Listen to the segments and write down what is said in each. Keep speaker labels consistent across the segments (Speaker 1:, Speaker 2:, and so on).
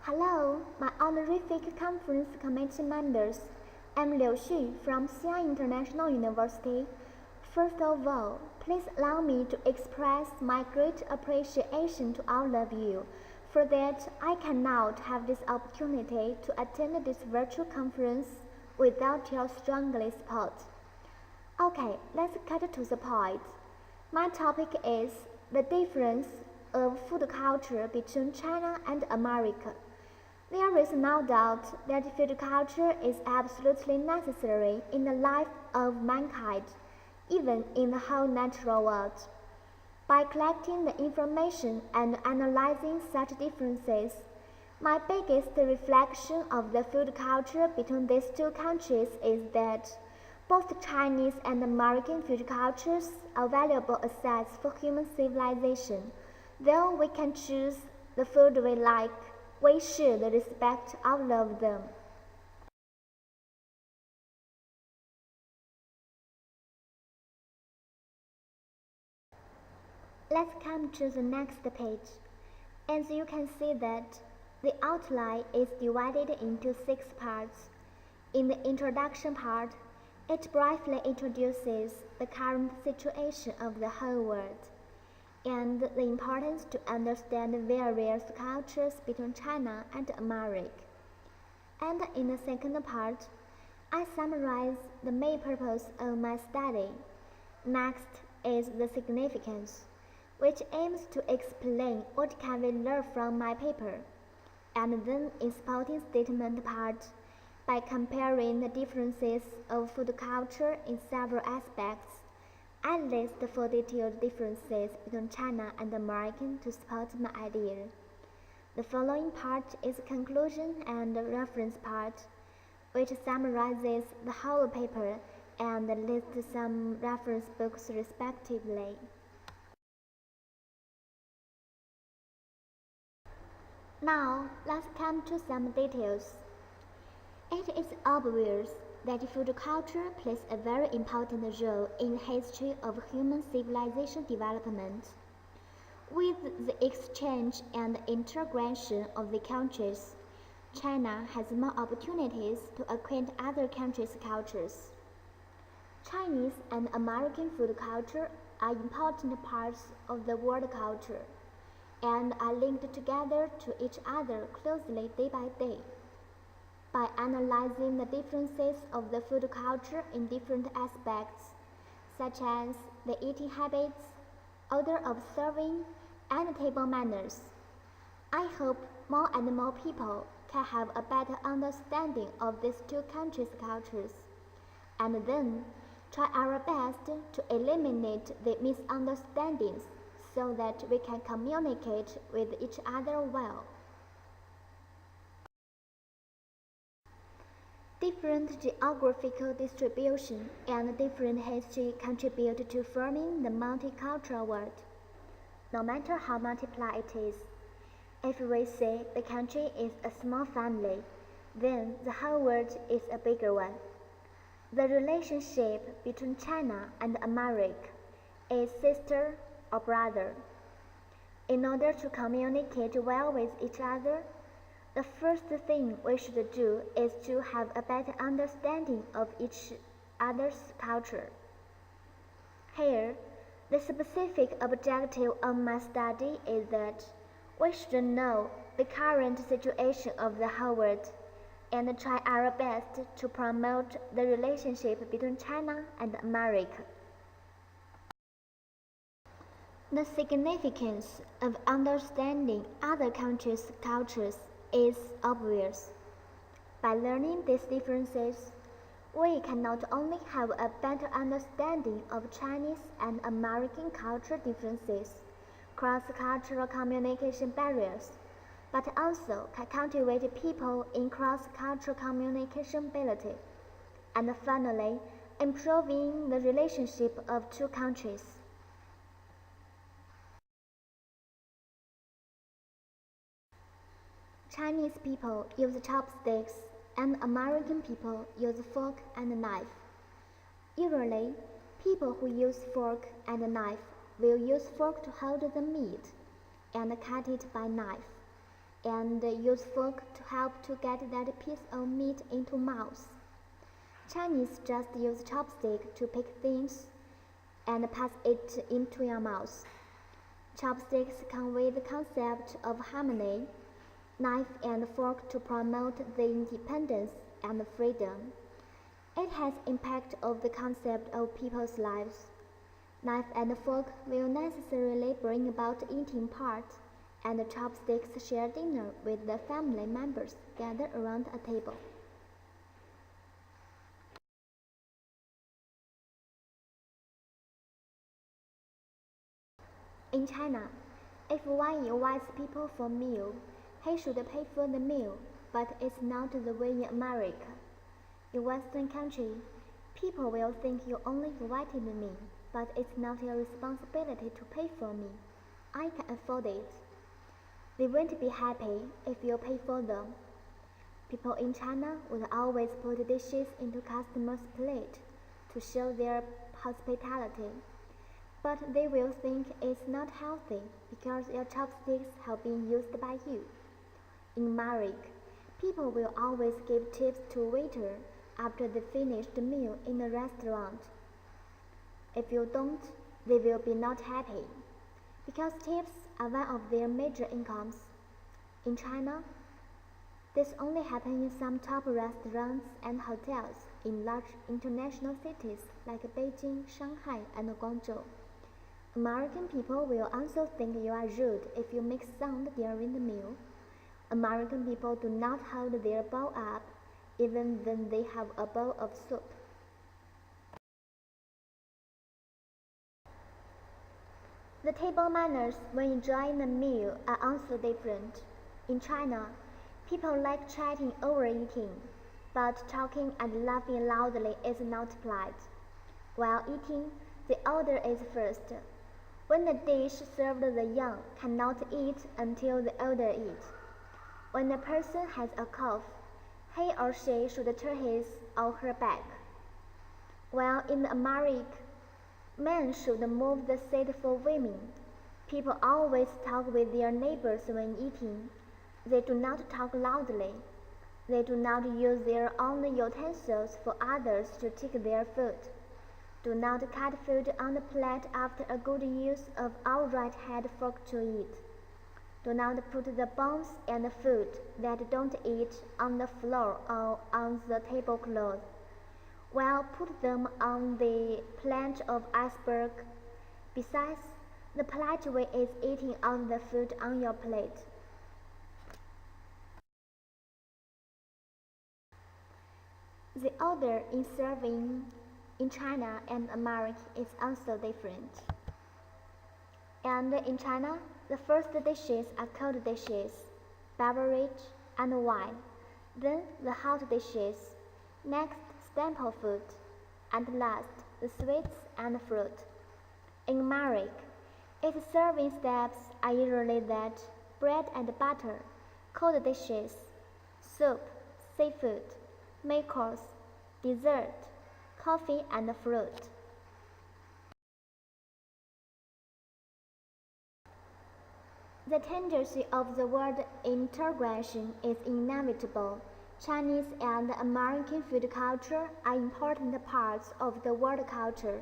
Speaker 1: Hello, my honorific conference committee members. I'm Liu Xu from XAIU International University. First of all, please allow me to express my great appreciation to all of you for that I cannot have this opportunity to attend this virtual conference without your strongly support. Okay, let's cut to the point. My topic is the difference of food culture between China and America. There is no doubt that food culture is absolutely necessary in the life of mankind, even in the whole natural world. By collecting the information and analyzing such differences, my biggest reflection of the food culture between these two countries is that both Chinese and American food cultures are valuable assets for human civilization. Though we can choose the food we like, we should respect all of them. Let's come to the next page. As you can see that the outline is divided into 6 parts. In the introduction part, it briefly introduces the current situation of the whole world and the importance to understand various cultures between China and America. And in the second part, I summarize the main purpose of my study. Next is the significance, which aims to explain what can we learn from my paper. And then in supporting statement part, by comparing the differences of food culture in several aspects, I list 4 detailed differences between China and American to support my idea. The following part is a conclusion and reference part, which summarizes the whole paper and lists some reference books respectively. Now, let's come to some details. It is obvious that food culture plays a very important role in the history of human civilization development. With the exchange and integration of the countries, China has more opportunities to acquaint other countries' cultures. Chinese and American food culture are important parts of the world culture and are linked together to each other closely day by day. By analyzing the differences of the food culture in different aspects, such as the eating habits, order of serving, and table manners, I hope more and more people can have a better understanding of these two countries' cultures, and then try our best to eliminate the misunderstandings so that we can communicate with each other well. Different geographical distribution and different history contribute to forming the multicultural world. No matter how multiplied it is, if we say the country is a small family, then the whole world is a bigger one. The relationship between China and America is sister or brother. In order to communicate well with each other, the first thing we should do is to have a better understanding of each other's culture. Here, the specific objective of my study is that we should know the current situation of the whole world and try our best to promote the relationship between China and America. The significance of understanding other countries' cultures is obvious. By learning these differences, we can not only have a better understanding of Chinese and American cultural differences, cross-cultural communication barriers, but also can cultivate people in cross-cultural communication ability, and finally, improving the relationship of two countries. Chinese people use chopsticks and American people use fork and knife. Usually, people who use fork and knife will use fork to hold the meat and cut it by knife. and use fork to help to get that piece of meat into mouth. Chinese just use chopstick to pick things and pass it into your mouth. Chopsticks convey the concept of harmony, knife and fork to promote the independence and freedom. It has impact of the concept of people's lives. Knife and fork will necessarily bring about eating part, and chopsticks share dinner with the family members gathered around a table. In China, if one invites people for a meal, he should pay for the meal, but it's not the way in America. In Western country, people will think you only invited me, but it's not your responsibility to pay for me. I can afford it. They won't be happy if you pay for them. People in China would always put dishes into customers' plate to show their hospitality. But they will think it's not healthy because your chopsticks have been used by you. In America, people will always give tips to a waiter after they finish the meal in a restaurant. If you don't, they will be not happy, because tips are one of their major incomes. In China, this only happens in some top restaurants and hotels in large international cities like Beijing, Shanghai, and Guangzhou. American people will also think you are rude if you make sound during the meal. American people do not hold their bowl up even when they have a bowl of soup. The table manners when enjoying a meal are also different. In China, people like chatting over eating, but talking and laughing loudly is not polite. While eating, the order is first. When the dish served, the young cannot eat until the elder eat. When a person has a cough, he or she should turn his or her back. While in America, men should move the seat for women. People always talk with their neighbors when eating. They do not talk loudly. They do not use their own utensils for others to take their food. Do not cut food on the plate after a good use of outright head fork to eat. Do not put the bones and food that don't eat on the floor or on the tablecloth. Well, put them on the planche of iceberg. Besides, the polite way is eating out the food on your plate. The order in serving in China and America is also different. And in China, the first dishes are cold dishes, beverage, and wine. Then the hot dishes. Next, staple food. And last, the sweets and fruit. In America, its serving steps are usually that: bread and butter, cold dishes, soup, seafood, main course, dessert, coffee and fruit. The tendency of the word integration is inevitable. Chinese and American food culture are important parts of the world culture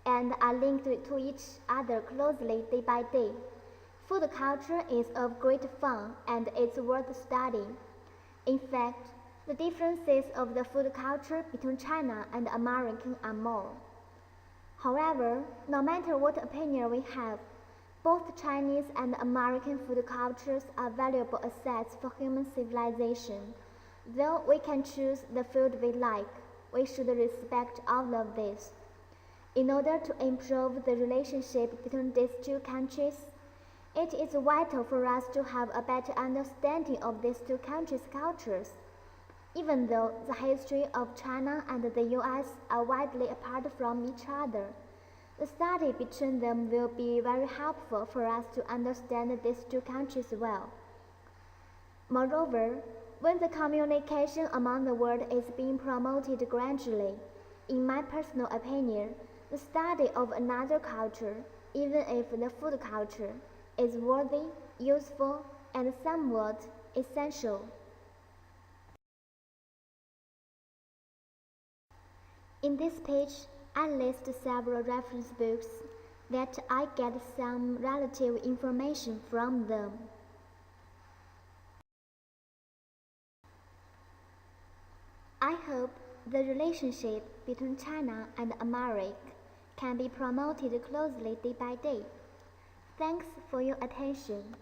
Speaker 1: and are linked to each other closely day by day. Food culture is of great fun and it's worth studying. In fact, the differences of the food culture between China and American are more. However, no matter what opinion we have, both Chinese and American food cultures are valuable assets for human civilization. Though we can choose the food we like, we should respect all of this. In order to improve the relationship between these two countries, it is vital for us to have a better understanding of these two countries' cultures. Even though the history of China and the US are widely apart from each other, the study between them will be very helpful for us to understand these two countries well. Moreover, when the communication among the world is being promoted gradually, in my personal opinion, the study of another culture, even if the food culture, is worthy, useful, and somewhat essential. In this page, I list several reference books that I get some relative information from them. I hope the relationship between China and America can be promoted closely day by day. Thanks for your attention.